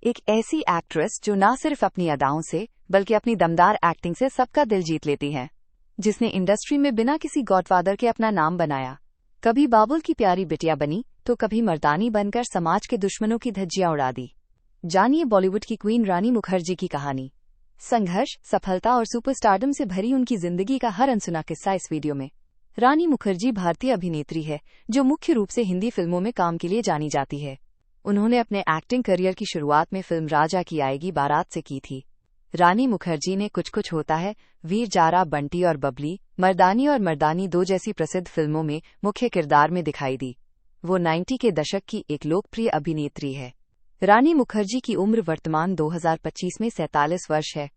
एक ऐसी एक्ट्रेस जो न सिर्फ अपनी अदाओं से बल्कि अपनी दमदार एक्टिंग से सबका दिल जीत लेती है, जिसने इंडस्ट्री में बिना किसी गॉडफादर के अपना नाम बनाया। कभी बाबुल की प्यारी बिटिया बनी तो कभी मर्दानी बनकर समाज के दुश्मनों की धज्जियां उड़ा दी। जानिए बॉलीवुड की क्वीन रानी मुखर्जी की कहानी। संघर्ष, सफलता और सुपरस्टारडम से भरी उनकी जिंदगी का हर अनसुना किस्सा इस वीडियो में। रानी मुखर्जी भारतीय अभिनेत्री है जो मुख्य रूप से हिंदी फिल्मों में काम के लिए जानी जाती है। उन्होंने अपने एक्टिंग करियर की शुरुआत में फिल्म राजा की आएगी बारात से की थी। रानी मुखर्जी ने कुछ कुछ होता है, वीर जारा, बंटी और बबली, मर्दानी और मर्दानी 2 जैसी प्रसिद्ध फिल्मों में मुख्य किरदार में दिखाई दी। वो 90 के दशक की एक लोकप्रिय अभिनेत्री है। रानी मुखर्जी की उम्र वर्तमान 2025 में 47 वर्ष है।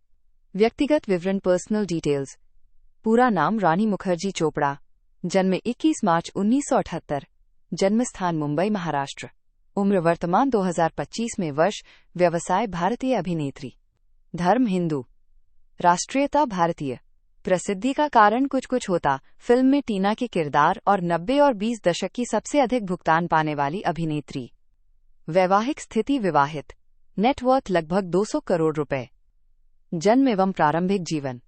व्यक्तिगत विवरण, पर्सनल डिटेल्स। पूरा नाम रानी मुखर्जी चोपड़ा। जन्म 21 मार्च 1978। जन्मस्थान मुंबई, महाराष्ट्र। उम्र वर्तमान 2025 में वर्ष। व्यवसाय भारतीय अभिनेत्री। धर्म हिंदू। राष्ट्रीयता भारतीय। प्रसिद्धि का कारण कुछ कुछ होता फिल्म में टीना के किरदार और 90 और 20 दशक की सबसे अधिक भुगतान पाने वाली अभिनेत्री। वैवाहिक स्थिति विवाहित। नेटवर्थ लगभग 200 करोड़ रुपए। जन्म एवं प्रारंभिक जीवन।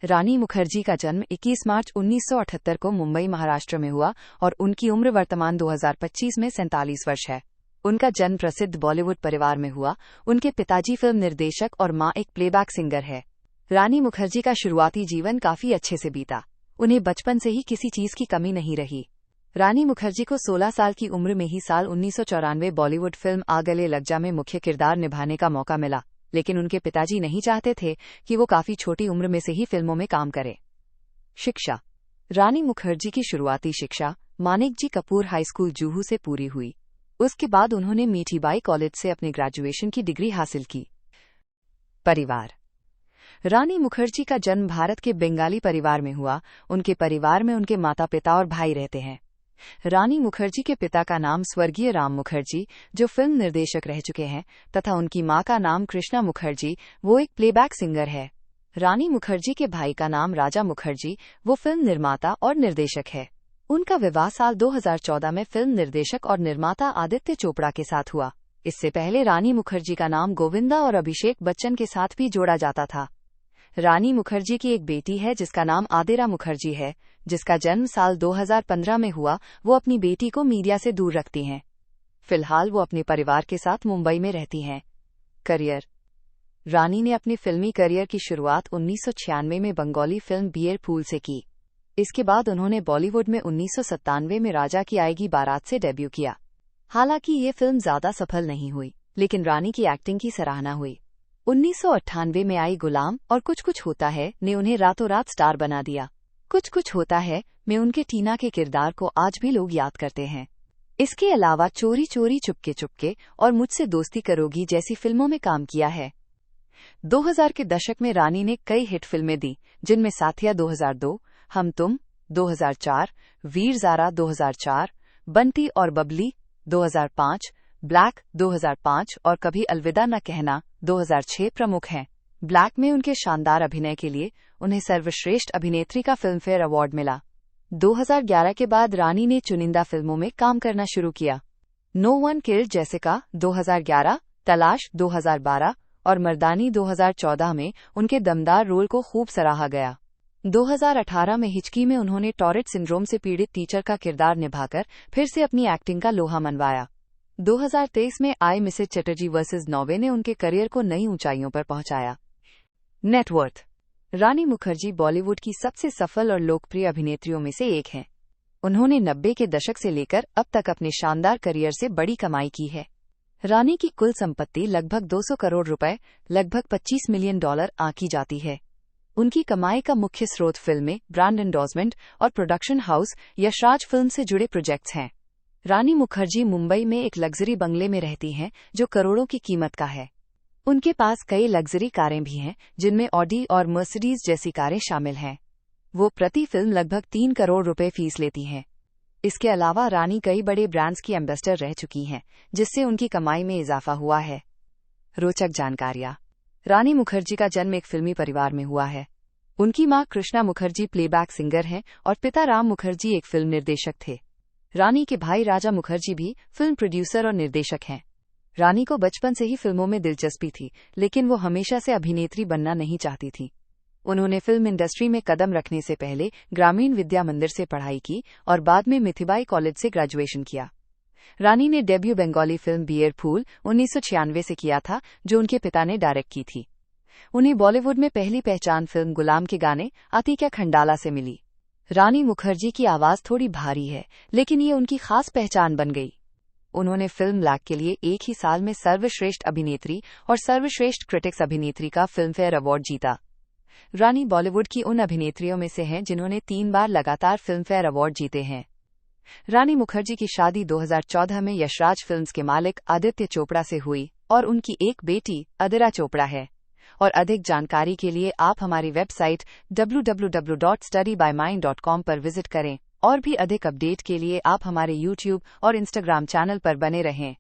रानी मुखर्जी का जन्म 21 मार्च 1978 को मुंबई, महाराष्ट्र में हुआ और उनकी उम्र वर्तमान 2025 में 47 वर्ष है। उनका जन्म प्रसिद्ध बॉलीवुड परिवार में हुआ। उनके पिताजी फिल्म निर्देशक और मां एक प्लेबैक सिंगर है। रानी मुखर्जी का शुरुआती जीवन काफी अच्छे से बीता। उन्हें बचपन से ही किसी चीज की कमी नहीं रही। रानी मुखर्जी को 16 साल की उम्र में ही साल 1994 बॉलीवुड फिल्म आ गले लग जा में मुख्य किरदार निभाने का मौका मिला, लेकिन उनके पिताजी नहीं चाहते थे कि वो काफी छोटी उम्र में से ही फिल्मों में काम करे। शिक्षा। रानी मुखर्जी की शुरुआती शिक्षा मानिकजी कपूर हाई स्कूल, जुहू से पूरी हुई। उसके बाद उन्होंने मीठीबाई कॉलेज से अपनी ग्रेजुएशन की डिग्री हासिल की। परिवार। रानी मुखर्जी का जन्म भारत के बंगाली परिवार में हुआ। उनके परिवार में उनके माता पिता और भाई रहते हैं। रानी मुखर्जी के पिता का नाम स्वर्गीय राम मुखर्जी, जो फिल्म निर्देशक रह चुके हैं, तथा उनकी मां का नाम कृष्णा मुखर्जी, वो एक प्लेबैक सिंगर है। रानी मुखर्जी के भाई का नाम राजा मुखर्जी, वो फिल्म निर्माता और निर्देशक है। उनका विवाह साल 2014 में फिल्म निर्देशक और निर्माता आदित्य चोपड़ा के साथ हुआ। इससे पहले रानी मुखर्जी का नाम गोविंदा और अभिषेक बच्चन के साथ भी जोड़ा जाता था। रानी मुखर्जी की एक बेटी है जिसका नाम आदिरा मुखर्जी है, जिसका जन्म साल 2015 में हुआ। वो अपनी बेटी को मीडिया से दूर रखती हैं। फिलहाल वो अपने परिवार के साथ मुंबई में रहती हैं। करियर। रानी ने अपने फिल्मी करियर की शुरुआत 1996 में बंगाली फिल्म बियर फूल से की। इसके बाद उन्होंने बॉलीवुड में 1997 में राजा की आएगी बारात से डेब्यू किया। हालांकि ये फिल्म ज्यादा सफल नहीं हुई, लेकिन रानी की एक्टिंग की सराहना हुई। 1998 में आई गुलाम और कुछ कुछ होता है ने उन्हें रातों रात स्टार बना दिया। कुछ कुछ होता है में उनके टीना के किरदार को आज भी लोग याद करते हैं। इसके अलावा चोरी चोरी, चुपके चुपके और मुझसे दोस्ती करोगी जैसी फिल्मों में काम किया है। 2000 के दशक में रानी ने कई हिट फिल्में दी, जिनमें साथिया 2002, हम तुम 2004, वीर जारा 2004, बंटी और बबली 2005, ब्लैक 2005 और कभी अलविदा न कहना 2006 प्रमुख हैं। ब्लैक में उनके शानदार अभिनय के लिए उन्हें सर्वश्रेष्ठ अभिनेत्री का फिल्मफेयर अवार्ड मिला। 2011 के बाद रानी ने चुनिंदा फिल्मों में काम करना शुरू किया। नो वन किल्ड जेसिका 2011, तलाश 2012 और मर्दानी 2014 में उनके दमदार रोल को खूब सराहा गया। 2018 में हिचकी में उन्होंने टॉरेट सिंड्रोम से पीड़ित टीचर का किरदार निभाकर फिर से अपनी एक्टिंग का लोहा मनवाया। 2023 में आई मिसेज चटर्जी वर्सेस नॉर्वे ने उनके करियर को नई ऊंचाइयों पर पहुंचाया। नेटवर्थ। रानी मुखर्जी बॉलीवुड की सबसे सफल और लोकप्रिय अभिनेत्रियों में से एक हैं। उन्होंने 90 के दशक से लेकर अब तक अपने शानदार करियर से बड़ी कमाई की है। रानी की कुल संपत्ति लगभग 200 करोड़ रुपए, लगभग $25 मिलियन आंकी जाती है। उनकी कमाई का मुख्य स्रोत फिल्में, ब्रांड एंडोर्समेंट और प्रोडक्शन हाउस यशराज फिल्म से जुड़े प्रोजेक्ट्स हैं। रानी मुखर्जी मुंबई में एक लग्जरी बंगले में रहती हैं जो करोड़ों की कीमत का है। उनके पास कई लग्जरी कारें भी हैं, जिनमें ऑडी और मर्सिडीज जैसी कारें शामिल हैं। वो प्रति फिल्म लगभग 3 करोड़ रुपए फीस लेती हैं। इसके अलावा रानी कई बड़े ब्रांड्स की एम्बेसडर रह चुकी हैं, जिससे उनकी कमाई में इजाफा हुआ है। रोचक जानकारियां। रानी मुखर्जी का जन्म एक फिल्मी परिवार में हुआ है। उनकी मां कृष्णा मुखर्जी प्लेबैक सिंगर हैं और पिता राम मुखर्जी एक फिल्म निर्देशक थे। रानी के भाई राजा मुखर्जी भी फिल्म प्रोड्यूसर और निर्देशक हैं। रानी को बचपन से ही फिल्मों में दिलचस्पी थी, लेकिन वो हमेशा से अभिनेत्री बनना नहीं चाहती थी। उन्होंने फिल्म इंडस्ट्री में कदम रखने से पहले ग्रामीण विद्या मंदिर से पढ़ाई की और बाद में मिथिबाई कॉलेज से ग्रेजुएशन किया। रानी ने डेब्यू बंगाली फिल्म बियर फूल 1996 से किया था, जो उनके पिता ने डायरेक्ट की थी। उन्हें बॉलीवुड में पहली पहचान फिल्म गुलाम के गाने आतिक्य खंडाला से मिली। रानी मुखर्जी की आवाज थोड़ी भारी है, लेकिन ये उनकी खास पहचान बन गई। उन्होंने फिल्म ब्लैक के लिए एक ही साल में सर्वश्रेष्ठ अभिनेत्री और सर्वश्रेष्ठ क्रिटिक्स अभिनेत्री का फिल्मफेयर अवार्ड जीता। रानी बॉलीवुड की उन अभिनेत्रियों में से हैं जिन्होंने 3 बार लगातार फिल्मफेयर अवार्ड जीते हैं। रानी मुखर्जी की शादी 2014 में यशराज फिल्म्स के मालिक आदित्य चोपड़ा से हुई और उनकी एक बेटी अदिरा चोपड़ा है। और अधिक जानकारी के लिए आप हमारी वेबसाइट www.studybymind.com पर विजिट करें और भी अधिक अपडेट के लिए आप हमारे YouTube और Instagram चैनल पर बने रहें।